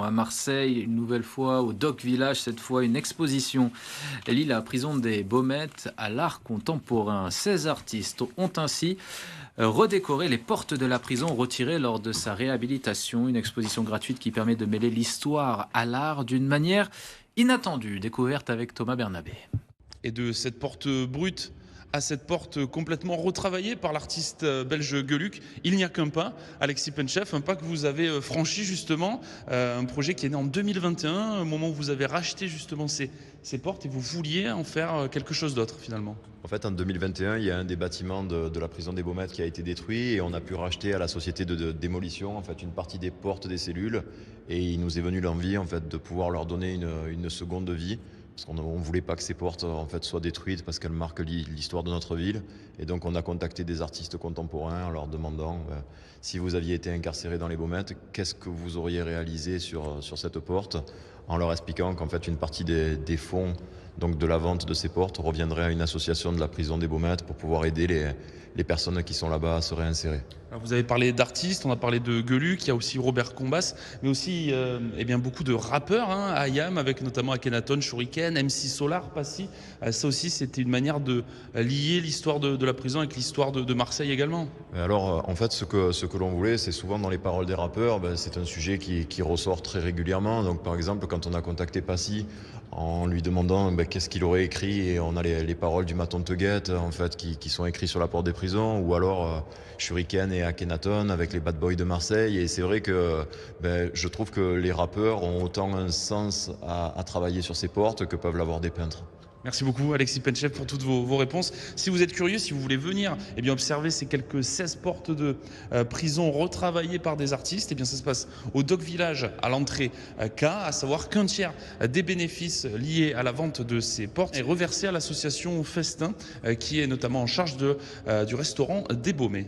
À Marseille, une nouvelle fois, au Doc Village, cette fois une exposition lie la prison des Baumettes à l'art contemporain. 16 artistes ont ainsi redécoré les portes de la prison retirées lors de sa réhabilitation. Une exposition gratuite qui permet de mêler l'histoire à l'art d'une manière inattendue. Découverte avec Thomas Bernabé. Et de cette porte brute à cette porte complètement retravaillée par l'artiste belge Geluc, il n'y a qu'un pas, Alexis Penchef, un pas que vous avez franchi justement, un projet qui est né en 2021, au moment où vous avez racheté justement ces portes et vous vouliez en faire quelque chose d'autre finalement. En fait, en 2021, il y a un des bâtiments de la prison des Baumettes qui a été détruit et on a pu racheter à la société de démolition en fait, une partie des portes des cellules et il nous est venu l'envie en fait, de pouvoir leur donner une seconde vie. Parce qu'on ne voulait pas que ces portes en fait, soient détruites parce qu'elles marquent l'histoire de notre ville. Et donc on a contacté des artistes contemporains en leur demandant si vous aviez été incarcéré dans les Baumettes, qu'est-ce que vous auriez réalisé sur cette porte, en leur expliquant qu'en fait une partie des fonds donc de la vente de ces portes reviendrait à une association de la prison des Baumettes pour pouvoir aider les personnes qui sont là-bas à se réinsérer. Alors vous avez parlé d'artistes, on a parlé de Geluc, il y a aussi Robert Combas, mais aussi eh bien, beaucoup de rappeurs, IAM, avec notamment Akhenaton, Shuriken, MC Solar, Passy. Ça aussi, c'était une manière de lier l'histoire de la prison avec l'histoire de Marseille également. Alors, en fait, ce que l'on voulait, c'est souvent dans les paroles des rappeurs, c'est un sujet qui ressort très régulièrement. Donc, par exemple, quand on a contacté Passy en lui demandant qu'est-ce qu'il aurait écrit, et on a les paroles du Maton te guette, en fait, qui sont écrits sur la porte des prisons, ou alors Shuriken et Akhenaton avec les Bad Boys de Marseille. Et c'est vrai que je trouve que les rappeurs ont autant un sens à travailler sur ces portes que peuvent l'avoir des peintres. Merci beaucoup Alexis Penchef pour toutes vos réponses. Si vous êtes curieux, si vous voulez venir eh bien, observer ces quelques 16 portes de prison retravaillées par des artistes, eh bien, ça se passe au Doc Village à l'entrée K, à savoir qu'un tiers des bénéfices liés à la vente de ces portes est reversé à l'association Festin qui est notamment en charge du restaurant des Baumets.